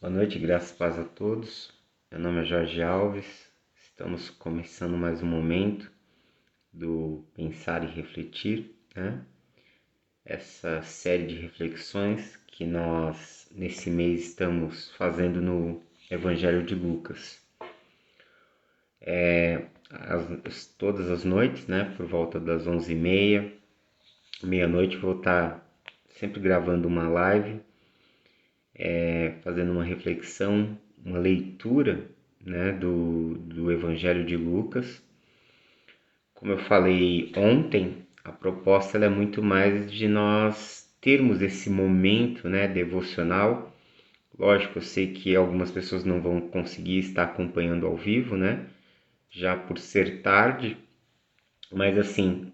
Boa noite, graças e paz a todos. Meu nome é Jorge Alves. Estamos começando mais um momento do Pensar e Refletir, né? Essa série de reflexões que nós, nesse mês, estamos fazendo no Evangelho de Lucas. Todas as noites, né? Por volta das 11h30, meia-noite, vou estar sempre gravando uma live, fazendo uma reflexão, uma leitura, né, do Evangelho de Lucas. Como eu falei ontem, a proposta ela é muito mais de nós termos esse momento, né, devocional. Lógico, eu sei que algumas pessoas não vão conseguir estar acompanhando ao vivo, né, já por ser tarde, mas assim,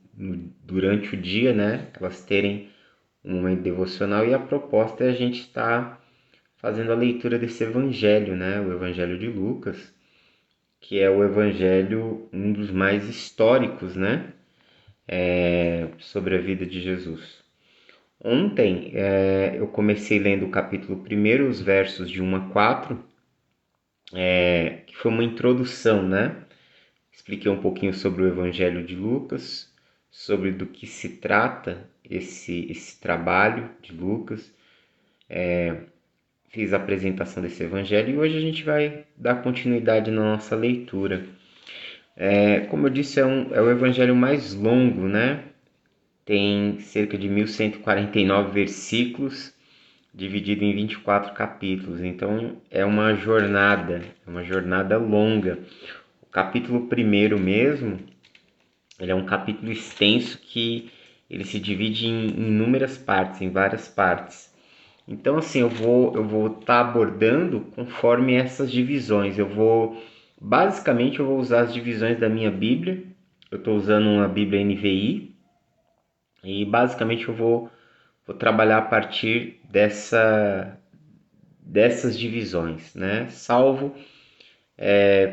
durante o dia, né, elas terem um momento devocional, e a proposta é a gente estar fazendo a leitura desse evangelho, né, o Evangelho de Lucas, que é o evangelho, um dos mais históricos, né, sobre a vida de Jesus. Ontem eu comecei lendo o capítulo 1, os versos de 1 a 4, que foi uma introdução, né? Expliquei um pouquinho sobre o Evangelho de Lucas, sobre do que se trata esse trabalho de Lucas. Fiz a apresentação desse Evangelho e hoje a gente vai dar continuidade na nossa leitura. Como eu disse, é o Evangelho mais longo, né? Tem cerca de 1149 versículos, dividido em 24 capítulos. Então é uma jornada longa. O capítulo 1 mesmo, ele é um capítulo extenso que ele se divide em inúmeras partes, em várias partes. Então assim, eu vou estar abordando conforme essas divisões. Basicamente eu vou usar as divisões da minha Bíblia. Eu estou usando uma Bíblia NVI e basicamente eu vou trabalhar a partir dessas divisões, né? Salvo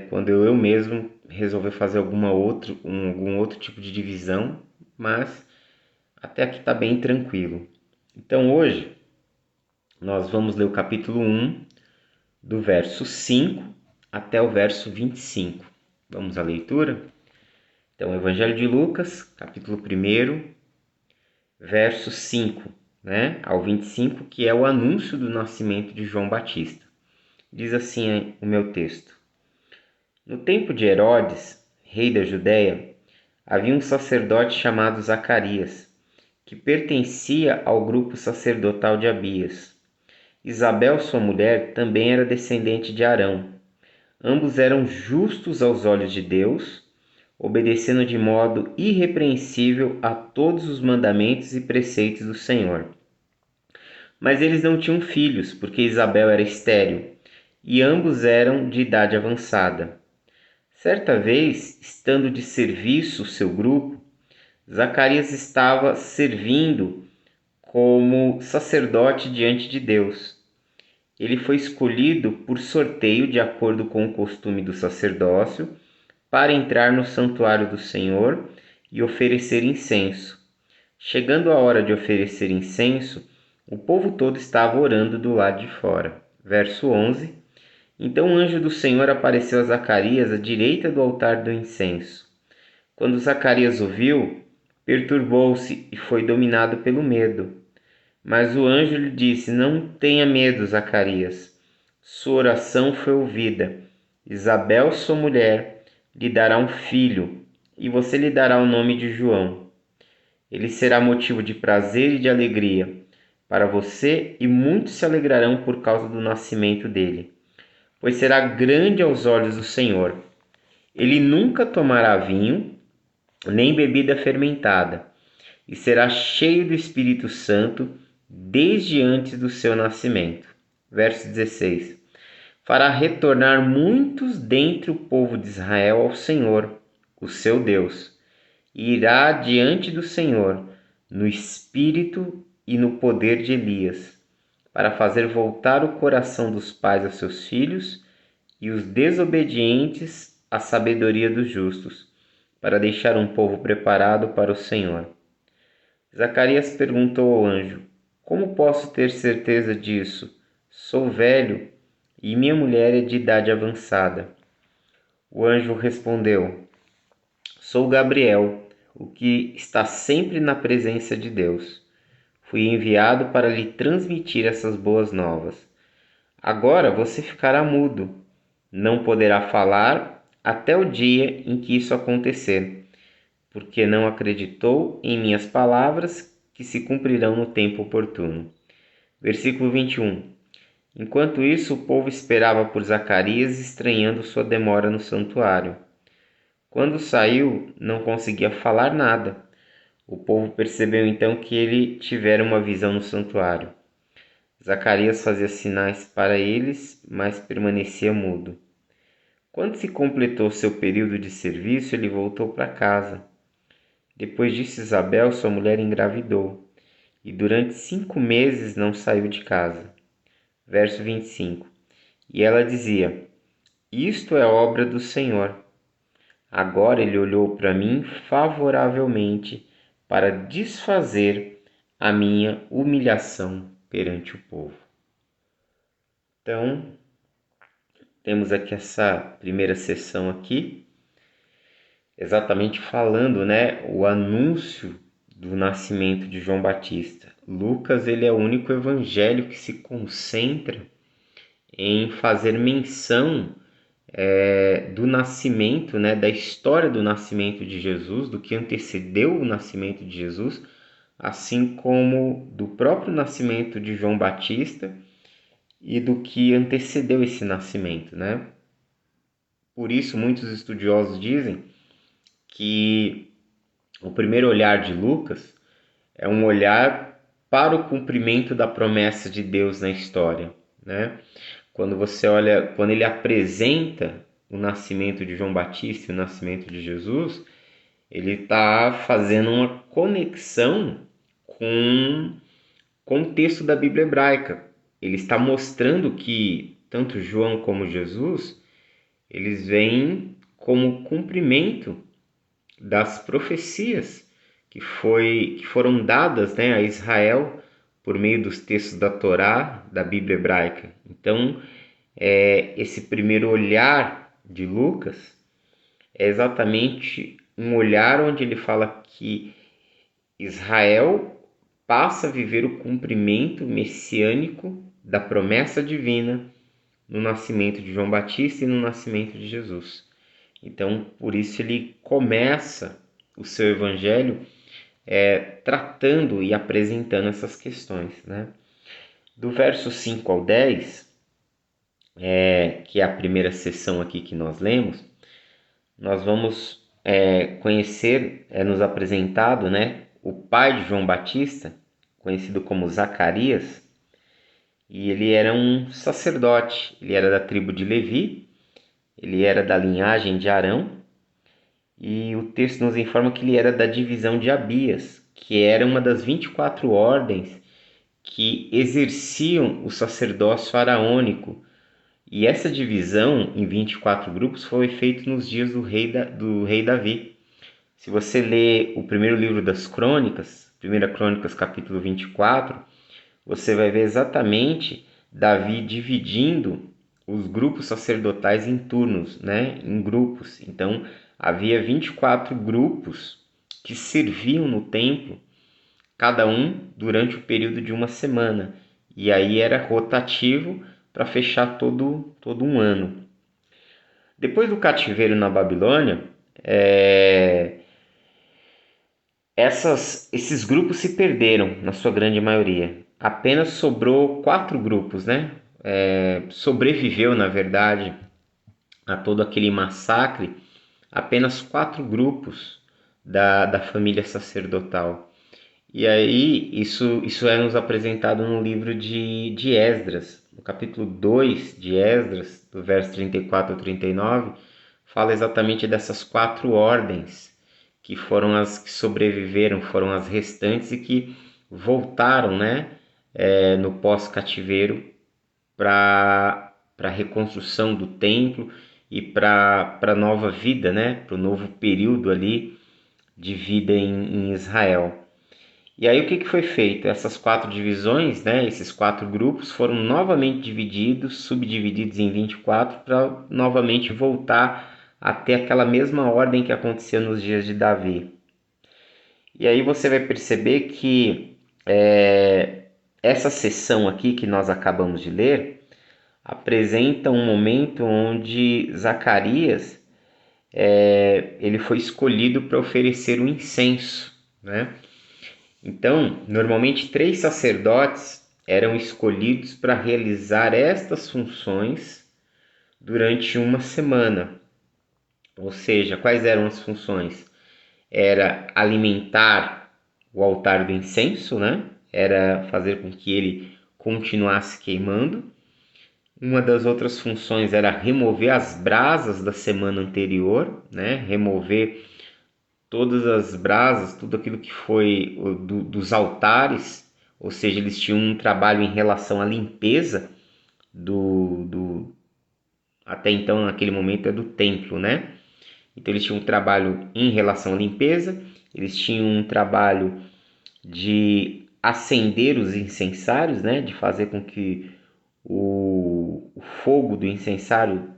quando eu mesmo resolver fazer algum outro tipo de divisão, mas até aqui está bem tranquilo. Então hoje nós vamos ler o capítulo 1, do verso 5 até o verso 25. Vamos à leitura? Então, Evangelho de Lucas, capítulo 1, verso 5, né, ao 25, que é o anúncio do nascimento de João Batista. Diz assim o meu texto: No tempo de Herodes, rei da Judéia, havia um sacerdote chamado Zacarias, que pertencia ao grupo sacerdotal de Abias. Isabel, sua mulher, também era descendente de Arão. Ambos eram justos aos olhos de Deus, obedecendo de modo irrepreensível a todos os mandamentos e preceitos do Senhor. Mas eles não tinham filhos, porque Isabel era estéril, e ambos eram de idade avançada. Certa vez, estando de serviço o seu grupo, Zacarias estava servindo como sacerdote diante de Deus. Ele foi escolhido por sorteio de acordo com o costume do sacerdócio para entrar no santuário do Senhor e oferecer incenso. Chegando a hora de oferecer incenso, o povo todo estava orando do lado de fora. Verso 11. Então o anjo do Senhor apareceu a Zacarias à direita do altar do incenso. Quando Zacarias ouviu, perturbou-se e foi dominado pelo medo. Mas o anjo lhe disse: Não tenha medo, Zacarias. Sua oração foi ouvida. Isabel, sua mulher, lhe dará um filho, e você lhe dará o nome de João. Ele será motivo de prazer e de alegria para você, e muitos se alegrarão por causa do nascimento dele, pois será grande aos olhos do Senhor. Ele nunca tomará vinho, nem bebida fermentada, e será cheio do Espírito Santo desde antes do seu nascimento. Verso 16. Fará retornar muitos dentre o povo de Israel ao Senhor, o seu Deus, e irá diante do Senhor no espírito e no poder de Elias, para fazer voltar o coração dos pais aos seus filhos e os desobedientes à sabedoria dos justos, para deixar um povo preparado para o Senhor. Zacarias perguntou ao anjo: Como posso ter certeza disso? Sou velho e minha mulher é de idade avançada. O anjo respondeu: Sou Gabriel, o que está sempre na presença de Deus. Fui enviado para lhe transmitir essas boas novas. Agora você ficará mudo, não poderá falar até o dia em que isso acontecer, porque não acreditou em minhas palavras que se cumprirão no tempo oportuno. Versículo 21. Enquanto isso, o povo esperava por Zacarias, estranhando sua demora no santuário. Quando saiu, não conseguia falar nada. O povo percebeu então que ele tivera uma visão no santuário. Zacarias fazia sinais para eles, mas permanecia mudo. Quando se completou seu período de serviço, ele voltou para casa. Depois disso, Isabel, sua mulher, engravidou, e durante 5 meses não saiu de casa. Verso 25. E ela dizia: Isto é obra do Senhor. Agora ele olhou para mim favoravelmente para desfazer a minha humilhação perante o povo. Então, temos aqui essa primeira sessão aqui, exatamente falando, né, o anúncio do nascimento de João Batista. Lucas, ele é o único evangelho que se concentra em fazer menção do nascimento, né, da história do nascimento de Jesus, do que antecedeu o nascimento de Jesus, assim como do próprio nascimento de João Batista e do que antecedeu esse nascimento, né? Por isso, muitos estudiosos dizem que o primeiro olhar de Lucas é um olhar para o cumprimento da promessa de Deus na história, né? Quando você olha, quando ele apresenta o nascimento de João Batista e o nascimento de Jesus, ele está fazendo uma conexão com o contexto da Bíblia hebraica. Ele está mostrando que tanto João como Jesus, eles vêm como cumprimento das profecias que foram dadas, né, a Israel por meio dos textos da Torá, da Bíblia hebraica. Então, esse primeiro olhar de Lucas é exatamente um olhar onde ele fala que Israel passa a viver o cumprimento messiânico da promessa divina no nascimento de João Batista e no nascimento de Jesus. Então, por isso ele começa o seu evangelho tratando e apresentando essas questões, né? Do verso 5 ao 10, que é a primeira sessão aqui que nós lemos, nós vamos conhecer, nos apresentado, né, o pai de João Batista, conhecido como Zacarias, e ele era um sacerdote, ele era da tribo de Levi, ele era da linhagem de Arão, e o texto nos informa que ele era da divisão de Abias, que era uma das 24 ordens que exerciam o sacerdócio araônico. E essa divisão em 24 grupos foi feita nos dias do rei Davi. Se você ler o primeiro livro das Crônicas, 1 Crônicas capítulo 24, você vai ver exatamente Davi dividindo os grupos sacerdotais em turnos, né? Em grupos. Então, havia 24 grupos que serviam no templo, cada um durante o período de uma semana. E aí era rotativo para fechar todo um ano. Depois do cativeiro na Babilônia, esses grupos se perderam, na sua grande maioria. Apenas sobrou 4 grupos, né? Sobreviveu, na verdade, a todo aquele massacre, apenas 4 grupos da família sacerdotal. E aí, isso é nos apresentado no livro de Esdras, no capítulo 2 de Esdras, do verso 34 ao 39, fala exatamente dessas 4 ordens, que foram as que sobreviveram, foram as restantes e que voltaram, né, no pós-cativeiro para a reconstrução do templo e para a nova vida, né, para o novo período ali de vida em Israel. E aí o que foi feito? Essas 4 divisões, né, esses 4 grupos foram novamente divididos, subdivididos em 24 para novamente voltar a ter aquela mesma ordem que aconteceu nos dias de Davi. E aí você vai perceber que essa seção aqui que nós acabamos de ler apresenta um momento onde Zacarias ele foi escolhido para oferecer o incenso, né? Então, normalmente 3 sacerdotes eram escolhidos para realizar estas funções durante uma semana. Ou seja, quais eram as funções? Era alimentar o altar do incenso, né? Era fazer com que ele continuasse queimando. Uma das outras funções era remover as brasas da semana anterior, né? Remover todas as brasas, tudo aquilo que foi dos altares, ou seja, eles tinham um trabalho em relação à limpeza até então, naquele momento, é do templo, né? Então eles tinham um trabalho em relação à limpeza, eles tinham um trabalho de acender os incensários, né? De fazer com que o fogo do incensário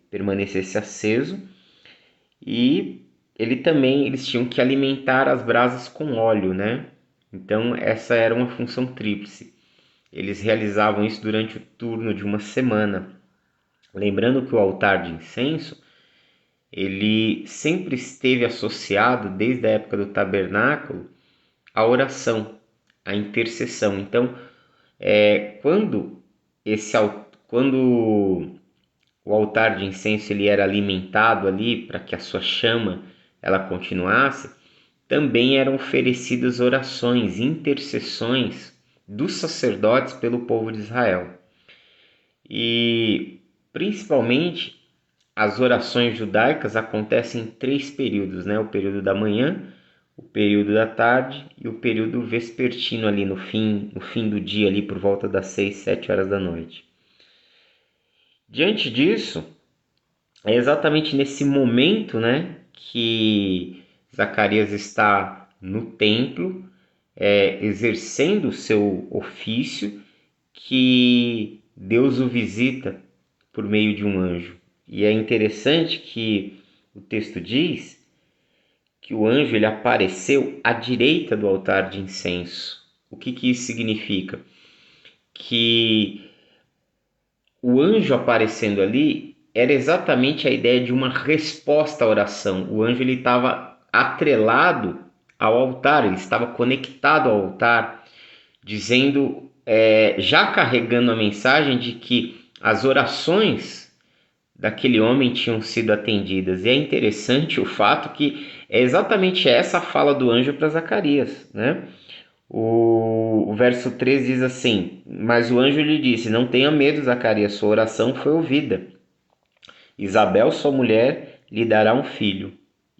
permanecesse aceso, e eles tinham que alimentar as brasas com óleo, né? Então essa era uma função tríplice. Eles realizavam isso durante o turno de uma semana. Lembrando que o altar de incenso, ele sempre esteve associado, desde a época do tabernáculo, à oração, à intercessão. Então, quando o altar de incenso ele era alimentado ali para que a sua chama ela continuasse, também eram oferecidas orações, intercessões dos sacerdotes pelo povo de Israel. E principalmente as orações judaicas acontecem em 3 períodos, né? O período da manhã, o período da tarde e o período vespertino ali no fim do dia, ali por volta das 6, 7 horas da noite. Diante disso, é exatamente nesse momento, né, que Zacarias está no templo, exercendo o seu ofício, que Deus o visita por meio de um anjo. E é interessante que o texto diz que o anjo ele apareceu à direita do altar de incenso. O que isso significa? Que o anjo aparecendo ali era exatamente a ideia de uma resposta à oração. O anjo ele estava atrelado ao altar, ele estava conectado ao altar, dizendo, já carregando a mensagem de que as orações daquele homem tinham sido atendidas. E é interessante o fato que é exatamente essa a fala do anjo para Zacarias, né? O verso 3 diz assim: mas o anjo lhe disse: não tenha medo, Zacarias, sua oração foi ouvida. Isabel, sua mulher, lhe dará um filho,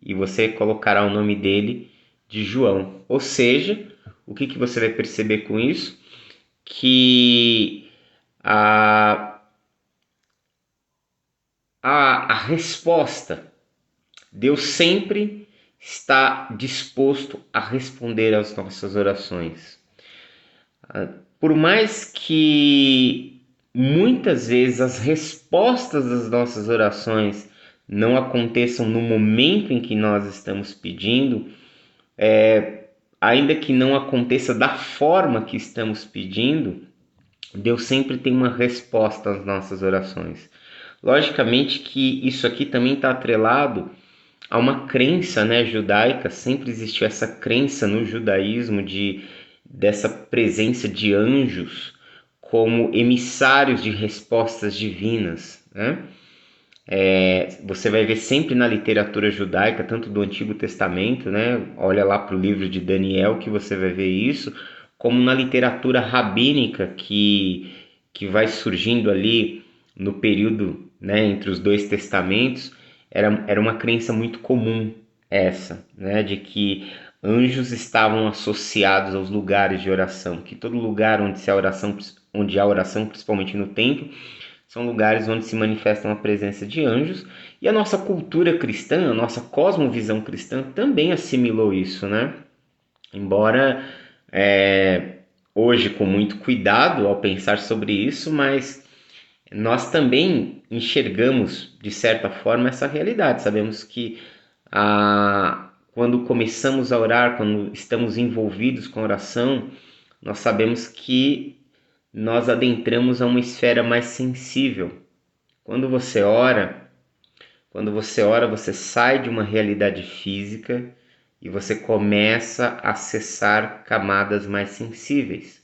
e você colocará o nome dele de João. Ou seja, o que você vai perceber com isso? Que a resposta, Deus sempre está disposto a responder às nossas orações. Por mais que muitas vezes as respostas das nossas orações não aconteçam no momento em que nós estamos pedindo, ainda que não aconteça da forma que estamos pedindo, Deus sempre tem uma resposta às nossas orações. Logicamente que isso aqui também está atrelado a uma crença, né, judaica. Sempre existiu essa crença no judaísmo dessa presença de anjos como emissários de respostas divinas, né? Você vai ver sempre na literatura judaica, tanto do Antigo Testamento, né? Olha lá para o livro de Daniel que você vai ver isso, como na literatura rabínica que vai surgindo ali no período, né, entre os 2 testamentos. Era uma crença muito comum essa, né, de que anjos estavam associados aos lugares de oração, que todo lugar onde há oração, principalmente no templo, são lugares onde se manifesta uma presença de anjos. E a nossa cultura cristã, a nossa cosmovisão cristã também assimilou isso, né? Embora hoje com muito cuidado ao pensar sobre isso, mas nós também enxergamos de certa forma essa realidade. Sabemos que quando começamos a orar, quando estamos envolvidos com a oração, nós sabemos que nós adentramos a uma esfera mais sensível. Quando você ora, você sai de uma realidade física e você começa a acessar camadas mais sensíveis.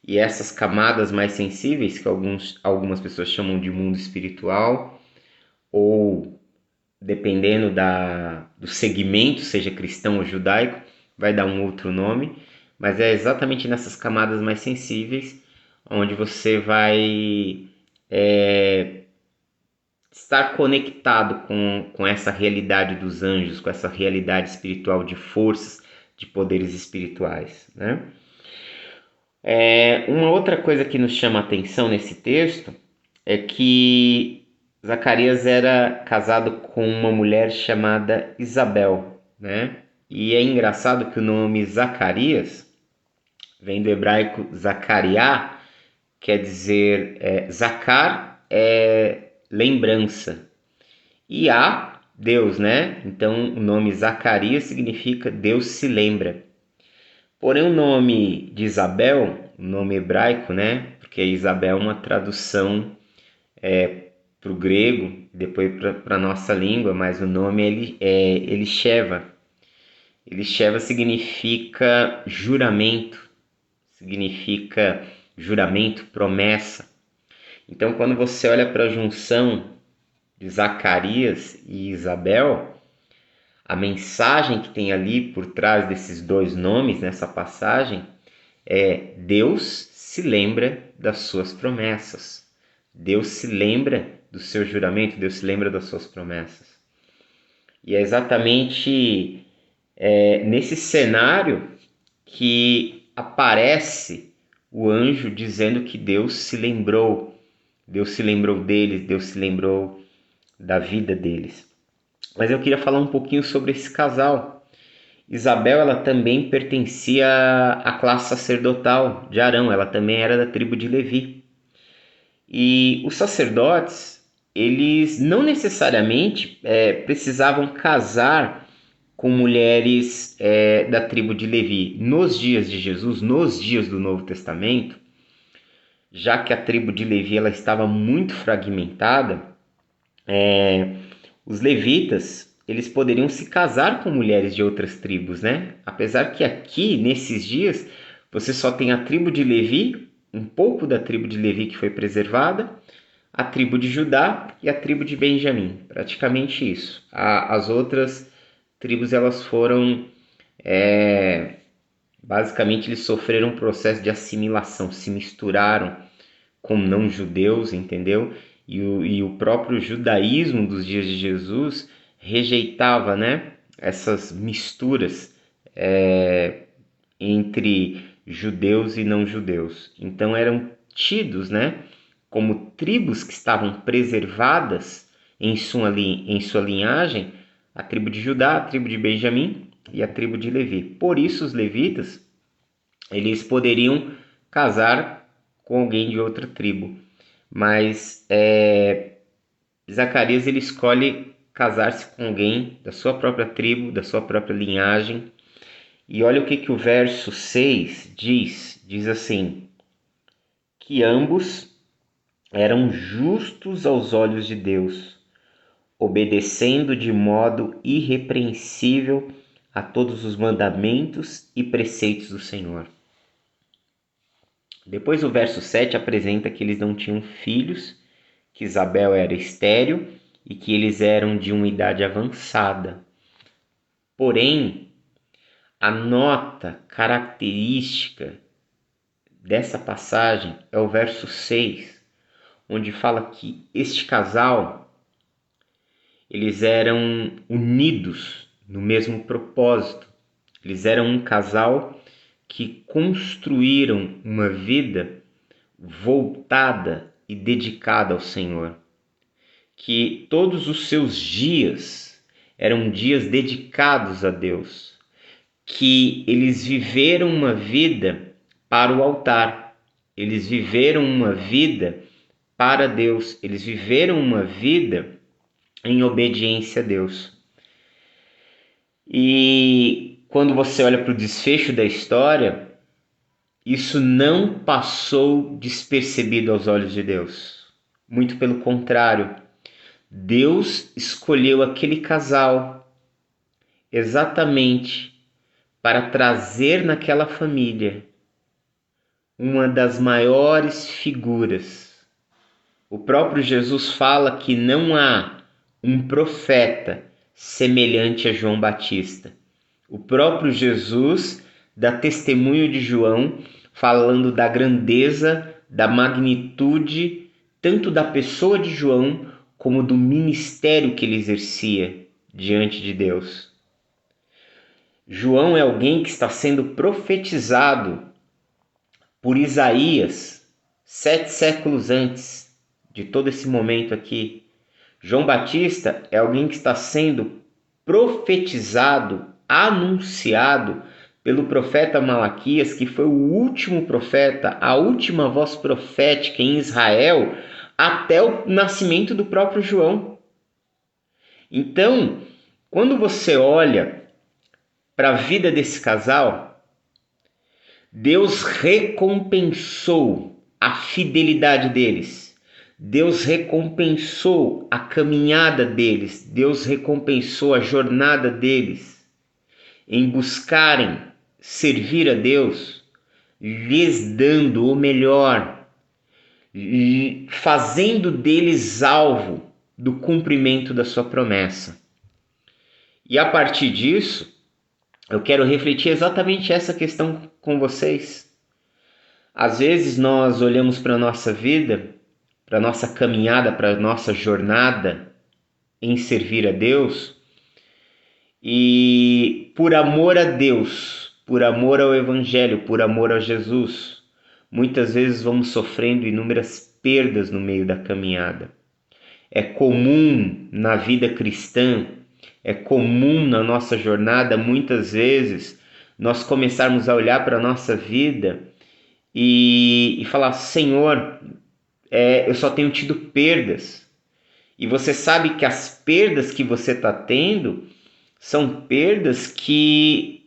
E essas camadas mais sensíveis, que algumas pessoas chamam de mundo espiritual, ou dependendo do segmento, seja cristão ou judaico, vai dar um outro nome, mas é exatamente nessas camadas mais sensíveis onde você vai estar conectado com essa realidade dos anjos, com essa realidade espiritual de forças, de poderes espirituais, né? Uma outra coisa que nos chama a atenção nesse texto é que Zacarias era casado com uma mulher chamada Isabel, né? E é engraçado que o nome Zacarias vem do hebraico Zacariá, quer dizer, Zacar é lembrança, e Deus, né? Então o nome Zacarias significa Deus se lembra. Porém o nome de Isabel, o nome hebraico, né? Porque Isabel é uma tradução para o grego, depois para a nossa língua, mas o nome é Elisheva. Elisheva significa juramento, promessa. Então, quando você olha para a junção de Zacarias e Isabel, a mensagem que tem ali por trás desses dois nomes nessa passagem é: Deus se lembra das suas promessas. Deus se lembra do seu juramento, Deus se lembra das suas promessas. E é exatamente nesse cenário que aparece o anjo dizendo que Deus se lembrou deles, Deus se lembrou da vida deles. Mas eu queria falar um pouquinho sobre esse casal. Isabel, ela também pertencia à classe sacerdotal de Arão, ela também era da tribo de Levi. E os sacerdotes, eles não necessariamente precisavam casar com mulheres da tribo de Levi. Nos dias de Jesus, nos dias do Novo Testamento, já que a tribo de Levi ela estava muito fragmentada, os levitas eles poderiam se casar com mulheres de outras tribos, né? Apesar que aqui, nesses dias, você só tem a tribo de Levi, um pouco da tribo de Levi que foi preservada, a tribo de Judá e a tribo de Benjamim, praticamente isso. As outras tribos elas foram, basicamente eles sofreram um processo de assimilação, se misturaram com não-judeus, entendeu? E o próprio judaísmo dos dias de Jesus rejeitava, né, essas misturas entre judeus e não-judeus. Então eram tidos, né, como tribos que estavam preservadas em sua linhagem, a tribo de Judá, a tribo de Benjamim e a tribo de Levi. Por isso os levitas eles poderiam casar com alguém de outra tribo, mas Zacarias ele escolhe casar-se com alguém da sua própria tribo, da sua própria linhagem. E olha o que o verso 6 diz assim: que ambos eram justos aos olhos de Deus, obedecendo de modo irrepreensível a todos os mandamentos e preceitos do Senhor. Depois o verso 7 apresenta que eles não tinham filhos, que Isabel era estéril e que eles eram de uma idade avançada. Porém, a nota característica dessa passagem é o verso 6, onde fala que este casal, eles eram unidos no mesmo propósito. Eles eram um casal que construíram uma vida voltada e dedicada ao Senhor. Que todos os seus dias eram dias dedicados a Deus. que eles viveram uma vida para o altar, eles viveram uma vida para Deus, eles viveram uma vida em obediência a Deus. E quando você olha para o desfecho da história, isso não passou despercebido aos olhos de Deus. Muito pelo contrário, Deus escolheu aquele casal exatamente para trazer naquela família uma das maiores figuras. O próprio Jesus fala que não há um profeta semelhante a João Batista. O próprio Jesus dá testemunho de João, falando da grandeza, da magnitude, tanto da pessoa de João, como do ministério que ele exercia diante de Deus. João é alguém que está sendo profetizado por Isaías 7 séculos antes de todo esse momento aqui. João Batista é alguém que está sendo profetizado, anunciado pelo profeta Malaquias, que foi o último profeta, a última voz profética em Israel, até o nascimento do próprio João. Então, quando você olha para a vida desse casal, Deus recompensou a fidelidade deles. Deus recompensou a caminhada deles. Deus recompensou a jornada deles em buscarem servir a Deus, lhes dando o melhor, fazendo deles alvo do cumprimento da sua promessa. E a partir disso, eu quero refletir exatamente essa questão com vocês. Às vezes nós olhamos para a nossa vida, para a nossa caminhada, para a nossa jornada em servir a Deus, e por amor a Deus, por amor ao Evangelho, por amor a Jesus, muitas vezes vamos sofrendo inúmeras perdas no meio da caminhada. É comum na vida cristã, é comum na nossa jornada, muitas vezes, nós começarmos a olhar para a nossa vida e falar: Senhor, eu só tenho tido perdas. E você sabe que as perdas que você está tendo são perdas que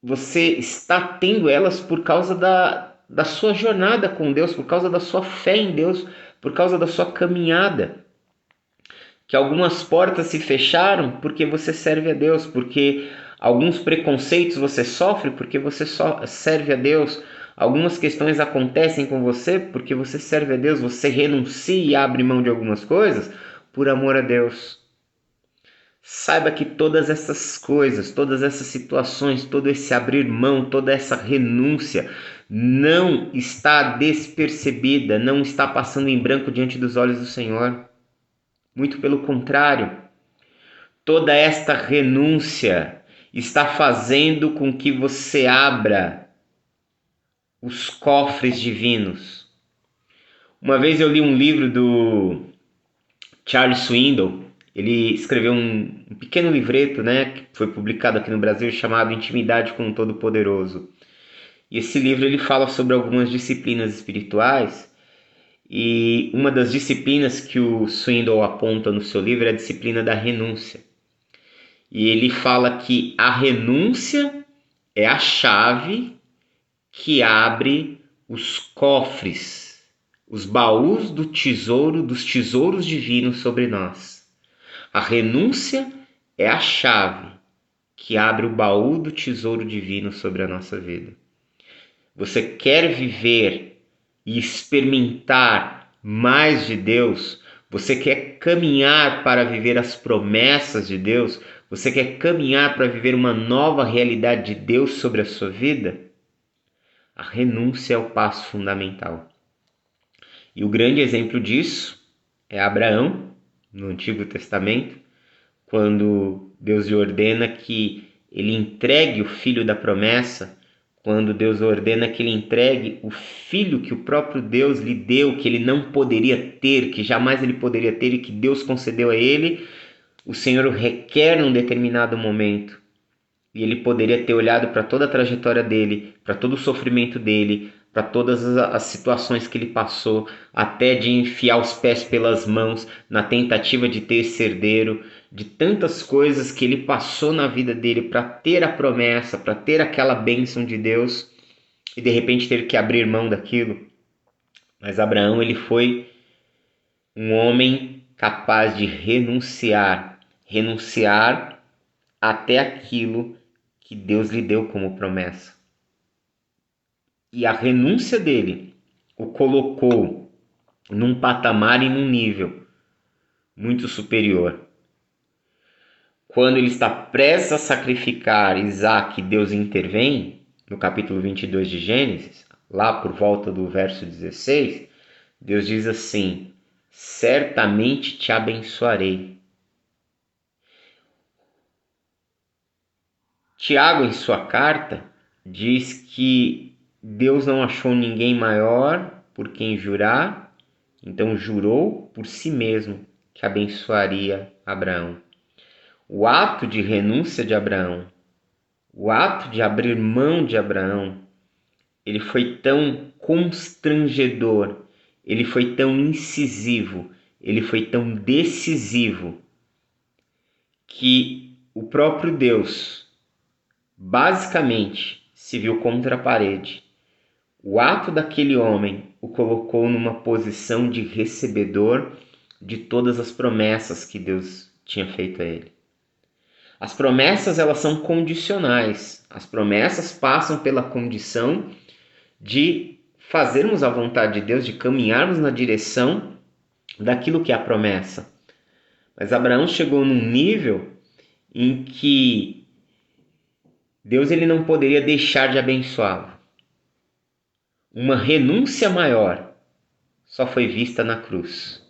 você está tendo elas por causa da sua jornada com Deus, por causa da sua fé em Deus, por causa da sua caminhada. Que algumas portas se fecharam porque você serve a Deus, porque alguns preconceitos você sofre porque você só serve a Deus, algumas questões acontecem com você porque você serve a Deus, você renuncia e abre mão de algumas coisas por amor a Deus. Saiba que todas essas coisas, todas essas situações, todo esse abrir mão, toda essa renúncia não está despercebida, não está passando em branco diante dos olhos do Senhor. Muito pelo contrário, toda esta renúncia está fazendo com que você abra os cofres divinos. Uma vez eu li um livro do Charles Swindoll. Ele escreveu um pequeno livreto, que foi publicado aqui no Brasil, chamado Intimidade com o Todo-Poderoso. E esse livro ele fala sobre algumas disciplinas espirituais. E uma das disciplinas que o Swindoll aponta no seu livro é a disciplina da renúncia. E ele fala que a renúncia é a chave que abre os cofres, os baús do tesouro, dos tesouros divinos sobre nós. A renúncia é a chave que abre o baú do tesouro divino sobre a nossa vida. Você quer viver e experimentar mais de Deus? Você quer caminhar para viver as promessas de Deus? Você quer caminhar para viver uma nova realidade de Deus sobre a sua vida? A renúncia é o passo fundamental. E o grande exemplo disso é Abraão, no Antigo Testamento, quando Deus lhe ordena que ele entregue o filho da promessa, quando Deus ordena que ele entregue o filho que o próprio Deus lhe deu, que ele não poderia ter, que jamais ele poderia ter e que Deus concedeu a ele, o Senhor o requer num determinado momento. e ele poderia ter olhado para toda a trajetória dele, para todo o sofrimento dele, para todas as situações que ele passou, até de enfiar os pés pelas mãos na tentativa de ter esse herdeiro, de tantas coisas que ele passou na vida dele para ter a promessa, para ter aquela bênção de Deus, e de repente ter que abrir mão daquilo. Mas Abraão, ele foi um homem capaz de renunciar até aquilo que Deus lhe deu como promessa. E a renúncia dele o colocou num patamar e num nível muito superior. Quando ele está prestes a sacrificar Isaac, Deus intervém, no capítulo 22 de Gênesis, lá por volta do verso 16, Deus diz assim: certamente te abençoarei. Tiago, em sua carta, diz que Deus não achou ninguém maior por quem jurar, então jurou por si mesmo que abençoaria Abraão. O ato de renúncia de Abraão, o ato de abrir mão de Abraão, ele foi tão constrangedor, ele foi tão incisivo, ele foi tão decisivo, que o próprio Deus basicamente se viu contra a parede. O ato daquele homem o colocou numa posição de recebedor de todas as promessas que Deus tinha feito a ele. As promessas, elas são condicionais. As promessas passam pela condição de fazermos a vontade de Deus, de caminharmos na direção daquilo que é a promessa. Mas Abraão chegou num nível em que Deus ele não poderia deixar de abençoá-lo. Uma renúncia maior só foi vista na cruz.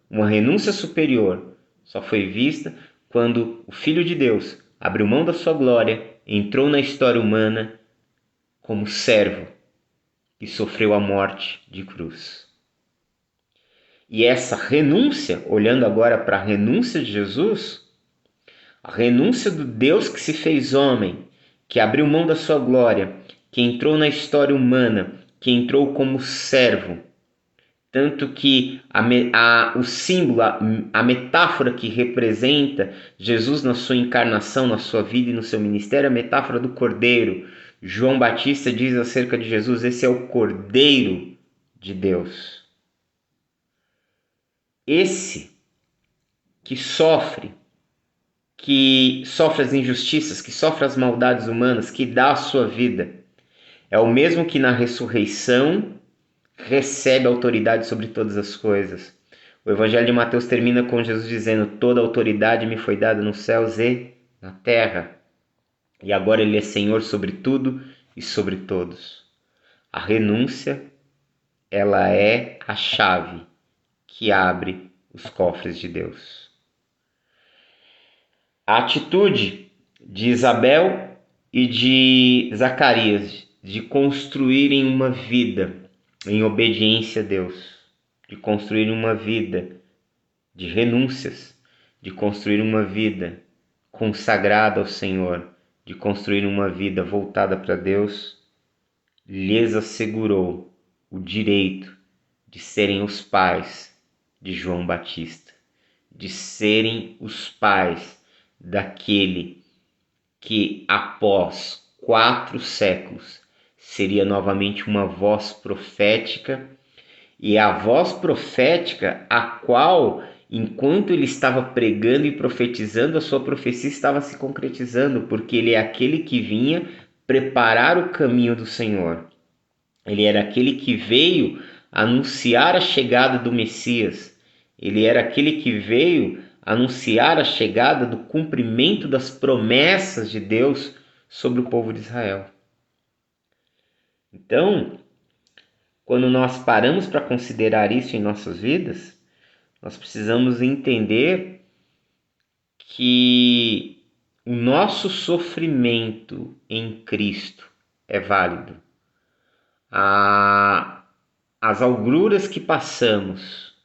Uma renúncia superior só foi vista quando o Filho de Deus abriu mão da sua glória, entrou na história humana como servo e sofreu a morte de cruz. E essa renúncia, olhando agora para a renúncia de Jesus, a renúncia do Deus que se fez homem, que abriu mão da sua glória, que entrou na história humana, que entrou como servo, tanto que o símbolo, a metáfora que representa Jesus na sua encarnação, na sua vida e no seu ministério, a metáfora do Cordeiro. João Batista diz acerca de Jesus: esse é o Cordeiro de Deus. Esse que sofre as injustiças, que sofre as maldades humanas, que dá a sua vida, é o mesmo que na ressurreição recebe autoridade sobre todas as coisas. O Evangelho de Mateus termina com Jesus dizendo: toda autoridade me foi dada nos céus e na terra. E agora ele é Senhor sobre tudo e sobre todos. A renúncia, ela é a chave que abre os cofres de Deus. A atitude de Isabel e de Zacarias de construírem uma vida em obediência a Deus, de construir uma vida de renúncias, de construir uma vida consagrada ao Senhor, de construir uma vida voltada para Deus, lhes assegurou o direito de serem os pais de João Batista, de serem os pais daquele que após 4 séculos seria novamente uma voz profética, e a voz profética a qual, enquanto ele estava pregando e profetizando, a sua profecia estava se concretizando, porque ele é aquele que vinha preparar o caminho do Senhor. Ele era aquele que veio anunciar a chegada do Messias. Ele era aquele que veio anunciar a chegada do cumprimento das promessas de Deus sobre o povo de Israel. Então, quando nós paramos para considerar isso em nossas vidas, nós precisamos entender que o nosso sofrimento em Cristo é válido. As agruras que passamos,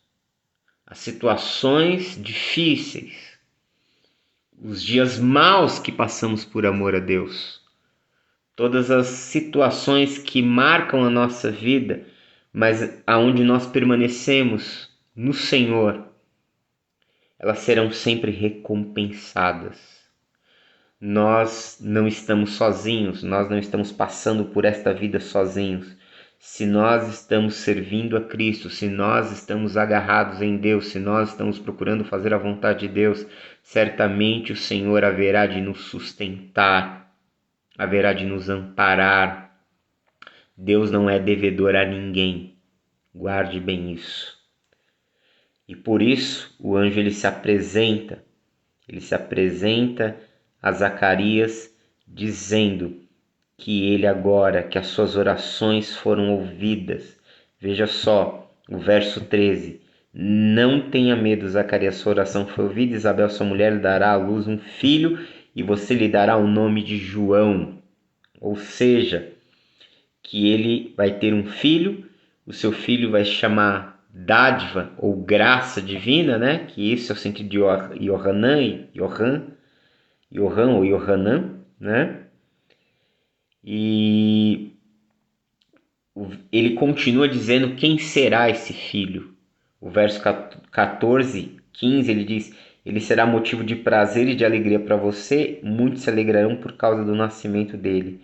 as situações difíceis, os dias maus que passamos por amor a Deus, todas as situações que marcam a nossa vida, mas aonde nós permanecemos no Senhor, elas serão sempre recompensadas. Nós não estamos sozinhos, nós não estamos passando por esta vida sozinhos. Se nós estamos servindo a Cristo, se nós estamos agarrados em Deus, se nós estamos procurando fazer a vontade de Deus, certamente o Senhor haverá de nos sustentar, haverá de nos amparar. Deus não é devedor a ninguém, guarde bem isso. E por isso o anjo ele se apresenta a Zacarias dizendo que ele agora, que as suas orações foram ouvidas. Veja só, o verso 13. Não tenha medo, Zacarias, sua oração foi ouvida. Isabel, sua mulher, lhe dará à luz um filho e você lhe dará o nome de João. Ou seja, que ele vai ter um filho, o seu filho vai se chamar dádiva ou graça divina, né? Que isso é o sentido de Yohan ou Yohanan, né? E ele continua dizendo quem será esse filho. O verso 14, 15, ele diz: ele será motivo de prazer e de alegria para você, muitos se alegrarão por causa do nascimento dele,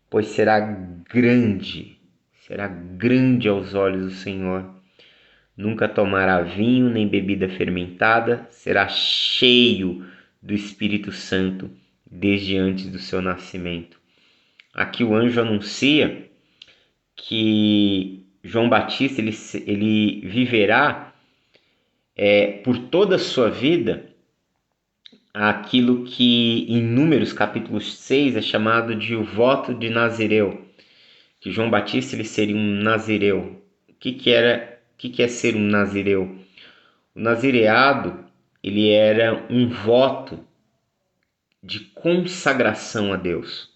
pois será grande aos olhos do Senhor. Nunca tomará vinho nem bebida fermentada, será cheio do Espírito Santo desde antes do seu nascimento. Aqui o anjo anuncia que João Batista ele viverá por toda a sua vida aquilo que em Números capítulo 6 é chamado de o voto de Nazireu, que João Batista ele seria um nazireu. O que é ser um nazireu? O nazireado ele era um voto de consagração a Deus.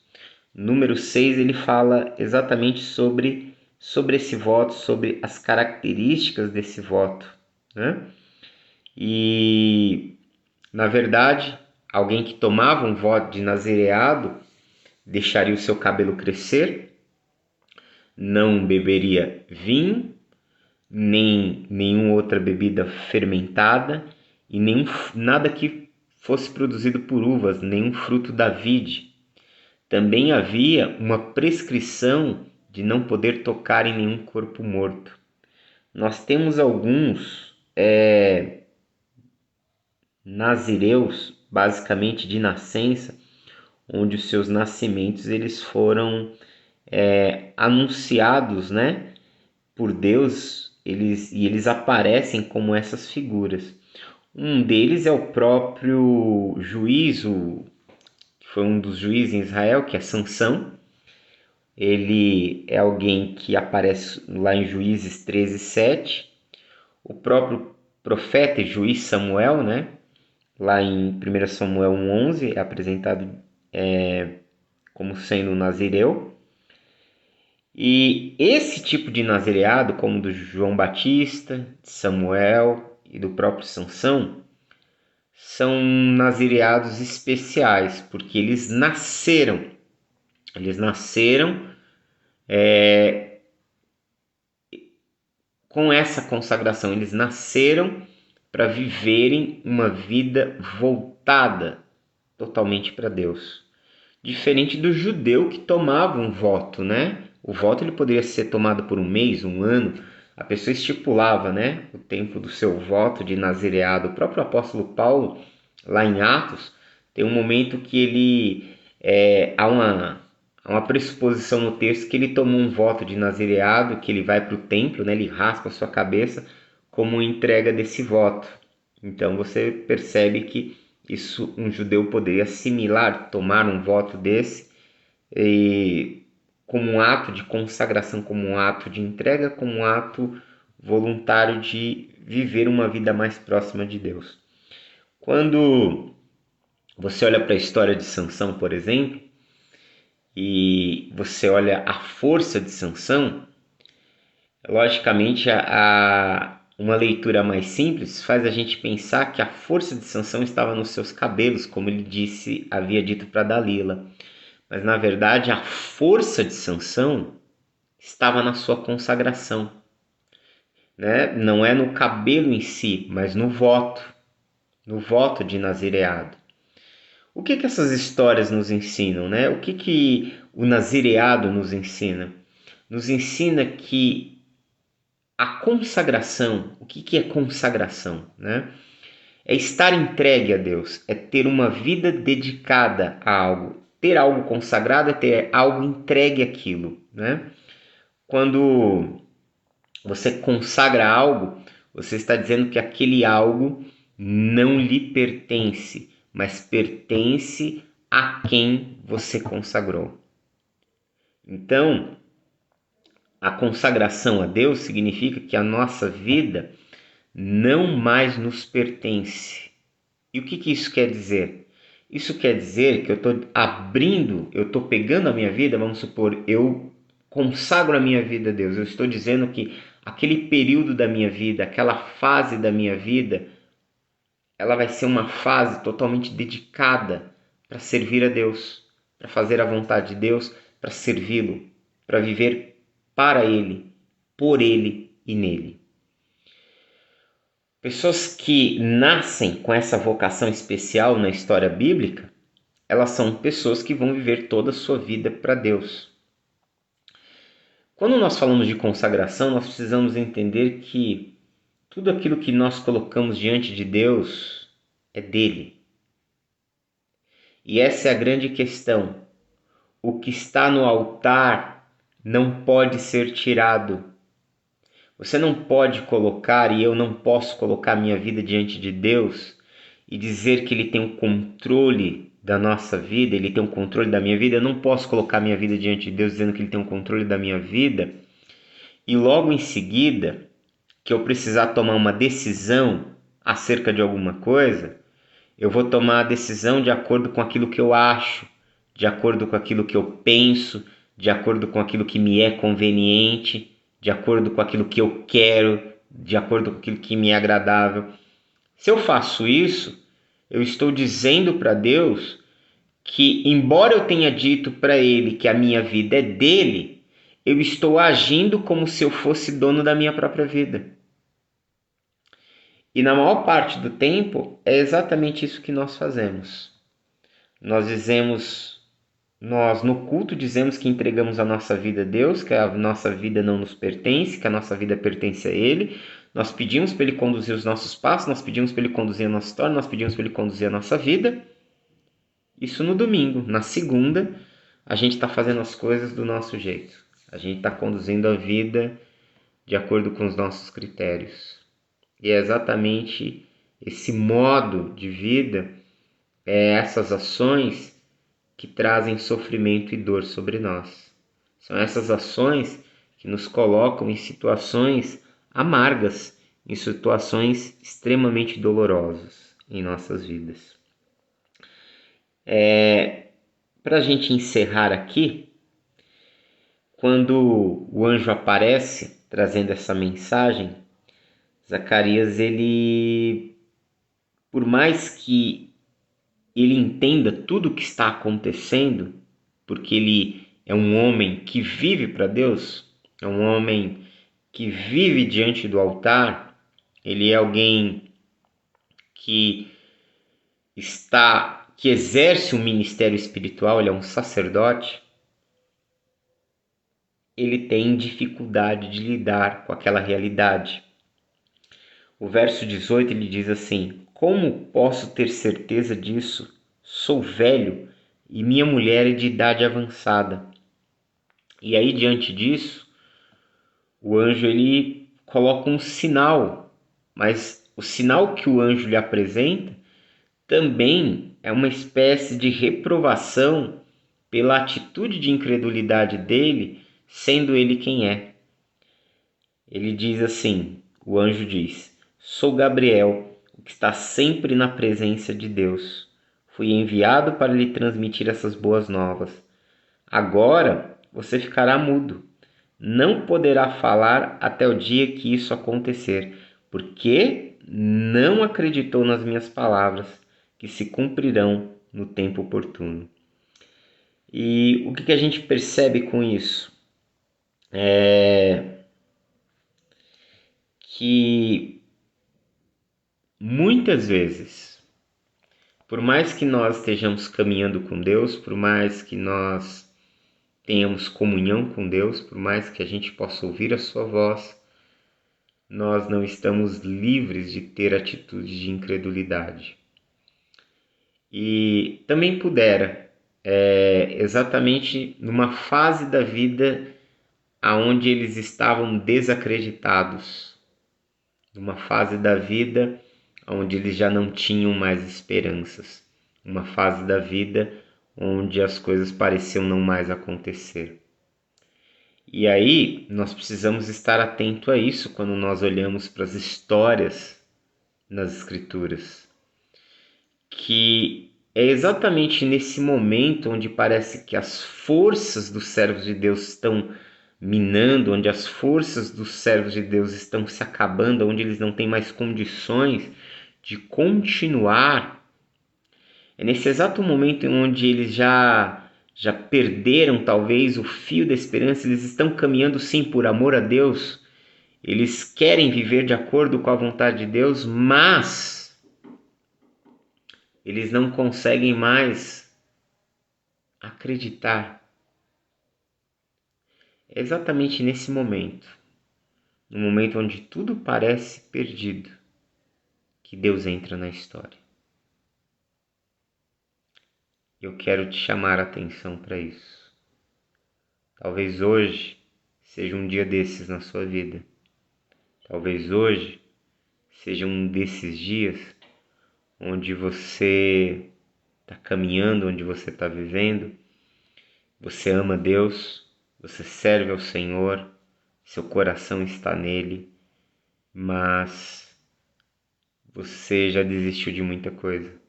Número 6 ele fala exatamente sobre esse voto, sobre as características desse voto, né? E, na verdade, alguém que tomava um voto de nazireado deixaria o seu cabelo crescer, não beberia vinho, nem nenhuma outra bebida fermentada e nada que fosse produzido por uvas, nenhum fruto da vide. Também havia uma prescrição de não poder tocar em nenhum corpo morto. Nós temos alguns nazireus, basicamente de nascença, onde os seus nascimentos eles foram anunciados, né, por Deus, eles aparecem como essas figuras. Um deles é o próprio juiz, foi um dos juízes em Israel, que é Sansão. Ele é alguém que aparece lá em Juízes 13:7. O próprio profeta e juiz Samuel, né? Lá em 1 Samuel 1:11 é apresentado como sendo um nazireu. E esse tipo de nazireado, como do João Batista, de Samuel e do próprio Sansão, são nazireados especiais, porque eles nasceram com essa consagração, eles nasceram para viverem uma vida voltada totalmente para Deus. Diferente do judeu que tomava um voto, né? O voto ele poderia ser tomado por um mês, um ano. A pessoa estipulava, né, o tempo do seu voto de nazireado. O próprio apóstolo Paulo, lá em Atos, tem um momento que ele há uma pressuposição no texto que ele tomou um voto de nazireado, que ele vai para o templo, né, ele raspa a sua cabeça como entrega desse voto. Então você percebe que isso um judeu poderia assimilar, tomar um voto desse como um ato de consagração, como um ato de entrega, como um ato voluntário de viver uma vida mais próxima de Deus. Quando você olha para a história de Sansão, por exemplo, e você olha a força de Sansão, logicamente uma leitura mais simples faz a gente pensar que a força de Sansão estava nos seus cabelos, como ele havia dito para Dalila. Mas na verdade a força de Sansão estava na sua consagração, né? Não é no cabelo em si, mas no voto de nazireado. O que essas histórias nos ensinam, né? O que o nazireado nos ensina? Nos ensina que a consagração, o que é consagração, né? É estar entregue a Deus, é ter uma vida dedicada a algo. Ter algo consagrado é ter algo entregue àquilo, né? Quando você consagra algo, você está dizendo que aquele algo não lhe pertence, mas pertence a quem você consagrou. Então, a consagração a Deus significa que a nossa vida não mais nos pertence. E o que isso quer dizer? Isso quer dizer que eu estou pegando a minha vida, vamos supor, eu consagro a minha vida a Deus. Eu estou dizendo que aquele período da minha vida, aquela fase da minha vida, ela vai ser uma fase totalmente dedicada para servir a Deus, para fazer a vontade de Deus, para servi-lo, para viver para Ele, por Ele e nele. Pessoas que nascem com essa vocação especial na história bíblica, elas são pessoas que vão viver toda a sua vida para Deus. Quando nós falamos de consagração, nós precisamos entender que tudo aquilo que nós colocamos diante de Deus é dele. E essa é a grande questão. O que está no altar não pode ser tirado. Você não pode colocar, e eu não posso colocar minha vida diante de Deus e dizer que Ele tem o controle da nossa vida, Ele tem o controle da minha vida. Eu não posso colocar minha vida diante de Deus dizendo que Ele tem o controle da minha vida e logo em seguida que eu precisar tomar uma decisão acerca de alguma coisa, eu vou tomar a decisão de acordo com aquilo que eu acho, de acordo com aquilo que eu penso, de acordo com aquilo que me é conveniente, de acordo com aquilo que eu quero, de acordo com aquilo que me é agradável. Se eu faço isso, eu estou dizendo para Deus que, embora eu tenha dito para Ele que a minha vida é dele, eu estou agindo como se eu fosse dono da minha própria vida. E na maior parte do tempo é exatamente isso que nós fazemos. Nós no culto dizemos que entregamos a nossa vida a Deus, que a nossa vida não nos pertence, que a nossa vida pertence a Ele. Nós pedimos para Ele conduzir os nossos passos, nós pedimos para Ele conduzir a nossa história, nós pedimos para Ele conduzir a nossa vida. Isso no domingo. Na segunda, a gente está fazendo as coisas do nosso jeito. A gente está conduzindo a vida de acordo com os nossos critérios. E é exatamente esse modo de vida, essas ações que trazem sofrimento e dor sobre nós. São essas ações que nos colocam em situações amargas, em situações extremamente dolorosas em nossas vidas. Para a gente encerrar aqui, quando o anjo aparece trazendo essa mensagem, Zacarias, ele, por mais que ele entenda tudo o que está acontecendo, porque ele é um homem que vive para Deus, é um homem que vive diante do altar, ele é alguém que exerce um ministério espiritual, ele é um sacerdote. Ele tem dificuldade de lidar com aquela realidade. O verso 18 ele diz assim: como posso ter certeza disso? Sou velho e minha mulher é de idade avançada. E aí, diante disso, o anjo ele coloca um sinal, mas o sinal que o anjo lhe apresenta também é uma espécie de reprovação pela atitude de incredulidade dele, sendo ele quem é. Ele diz assim, o anjo diz: sou Gabriel, o que está sempre na presença de Deus. Fui enviado para lhe transmitir essas boas novas. Agora você ficará mudo. Não poderá falar até o dia que isso acontecer, porque não acreditou nas minhas palavras, que se cumprirão no tempo oportuno. E o que a gente percebe com isso? Que muitas vezes, por mais que nós estejamos caminhando com Deus, por mais que nós tenhamos comunhão com Deus, por mais que a gente possa ouvir a sua voz, nós não estamos livres de ter atitudes de incredulidade. E também pudera, exatamente numa fase da vida aonde eles estavam desacreditados, numa fase da vida onde eles já não tinham mais esperanças, uma fase da vida onde as coisas pareciam não mais acontecer. E aí nós precisamos estar atento a isso quando nós olhamos para as histórias nas Escrituras, que é exatamente nesse momento onde parece que as forças dos servos de Deus estão minando, onde as forças dos servos de Deus estão se acabando, onde eles não têm mais condições de continuar. É nesse exato momento em onde eles já perderam talvez o fio da esperança, eles estão caminhando sim por amor a Deus, eles querem viver de acordo com a vontade de Deus, mas eles não conseguem mais acreditar. É exatamente nesse momento, no momento onde tudo parece perdido, que Deus entra na história. Eu quero te chamar a atenção para isso. Talvez hoje seja um dia desses na sua vida. Talvez hoje seja um desses dias onde você está caminhando, onde você está vivendo, você ama Deus, você serve ao Senhor, seu coração está nele, mas você já desistiu de muita coisa.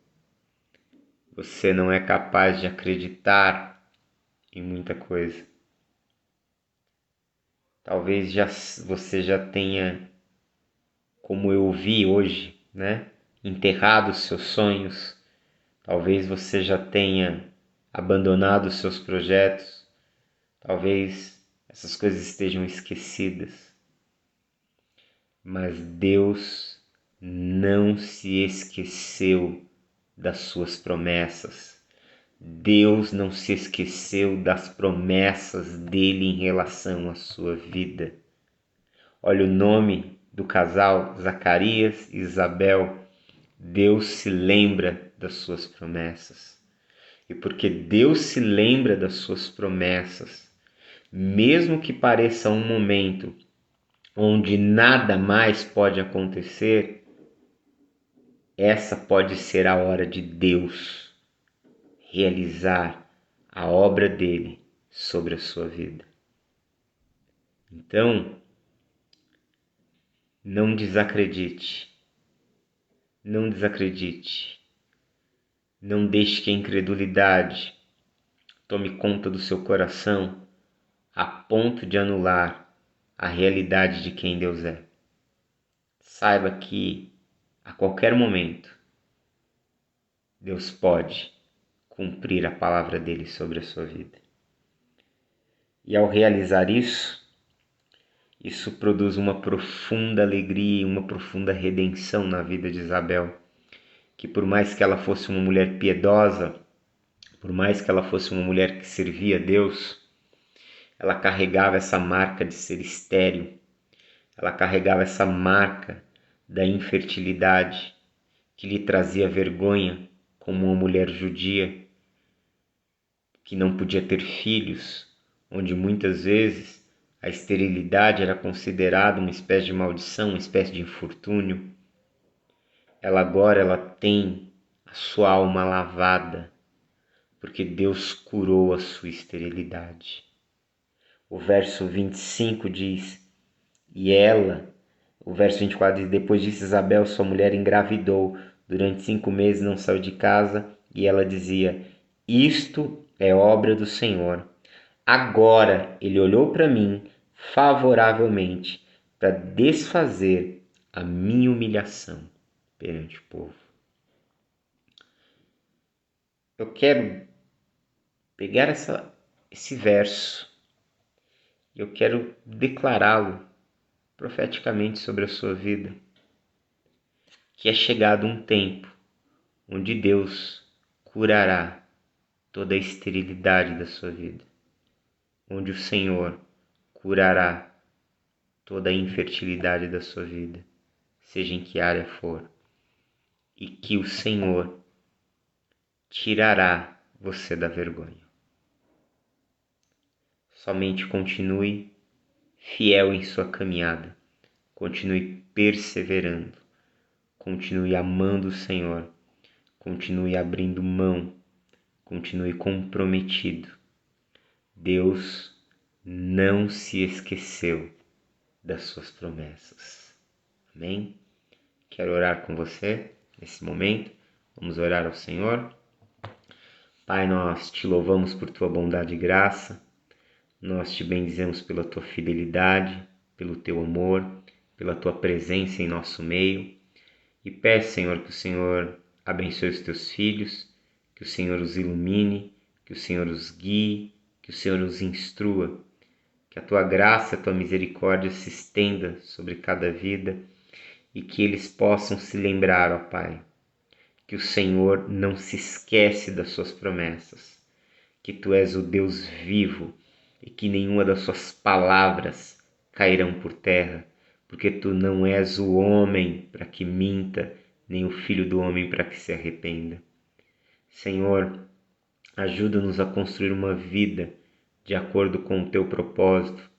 Você não é capaz de acreditar em muita coisa. Talvez você já tenha, como eu vi hoje, enterrado os seus sonhos. Talvez você já tenha abandonado os seus projetos. Talvez essas coisas estejam esquecidas. Mas Deus não se esqueceu das suas promessas. Deus não se esqueceu das promessas dele em relação à sua vida. Olha o nome do casal, Zacarias e Isabel. Deus se lembra das suas promessas. E porque Deus se lembra das suas promessas, mesmo que pareça um momento onde nada mais pode acontecer, essa pode ser a hora de Deus realizar a obra dele sobre a sua vida. Então, não desacredite. Não desacredite. Não deixe que a incredulidade tome conta do seu coração a ponto de anular a realidade de quem Deus é. Saiba que a qualquer momento Deus pode cumprir a palavra dele sobre a sua vida. E ao realizar isso produz uma profunda alegria e uma profunda redenção na vida de Isabel, que por mais que ela fosse uma mulher piedosa, por mais que ela fosse uma mulher que servia a Deus, ela carregava essa marca de ser estéril, ela carregava essa marca da infertilidade, que lhe trazia vergonha como uma mulher judia, que não podia ter filhos, onde muitas vezes a esterilidade era considerada uma espécie de maldição, uma espécie de infortúnio. Ela tem a sua alma lavada, porque Deus curou a sua esterilidade. O verso 25 diz, o verso 24 diz, depois disso Isabel, sua mulher, engravidou. Durante 5 meses não saiu de casa e ela dizia, isto é obra do Senhor. Agora ele olhou para mim favoravelmente para desfazer a minha humilhação perante o povo. Eu quero pegar esse verso e eu quero declará-lo profeticamente sobre a sua vida, que é chegado um tempo onde Deus curará toda a esterilidade da sua vida, onde o Senhor curará toda a infertilidade da sua vida, seja em que área for, e que o Senhor tirará você da vergonha. Somente continue fiel em sua caminhada, continue perseverando, continue amando o Senhor, continue abrindo mão, continue comprometido. Deus não se esqueceu das suas promessas. Amém? Quero orar com você nesse momento. Vamos orar ao Senhor. Pai, nós te louvamos por tua bondade e graça. Nós te bendizemos pela tua fidelidade, pelo teu amor, pela tua presença em nosso meio. E peço, Senhor, que o Senhor abençoe os teus filhos, que o Senhor os ilumine, que o Senhor os guie, que o Senhor os instrua, que a tua graça, a tua misericórdia se estenda sobre cada vida e que eles possam se lembrar, ó Pai, que o Senhor não se esquece das suas promessas, que tu és o Deus vivo e que nenhuma das suas palavras cairão por terra, porque tu não és o homem para que minta, nem o filho do homem para que se arrependa. Senhor, ajuda-nos a construir uma vida de acordo com o teu propósito.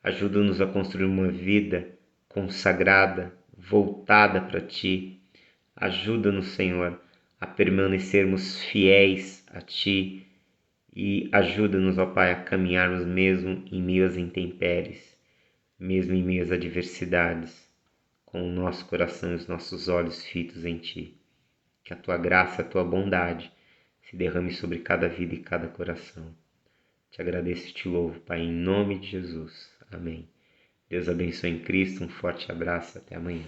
Ajuda-nos a construir uma vida consagrada, voltada para ti. Ajuda-nos, Senhor, a permanecermos fiéis a ti e ajuda-nos, ó Pai, a caminharmos mesmo em meio às intempéries, mesmo em meio às adversidades, com o nosso coração e os nossos olhos fitos em ti. Que a tua graça, a tua bondade se derrame sobre cada vida e cada coração. Te agradeço e te louvo, Pai, em nome de Jesus. Amém. Deus abençoe em Cristo, um forte abraço, até amanhã.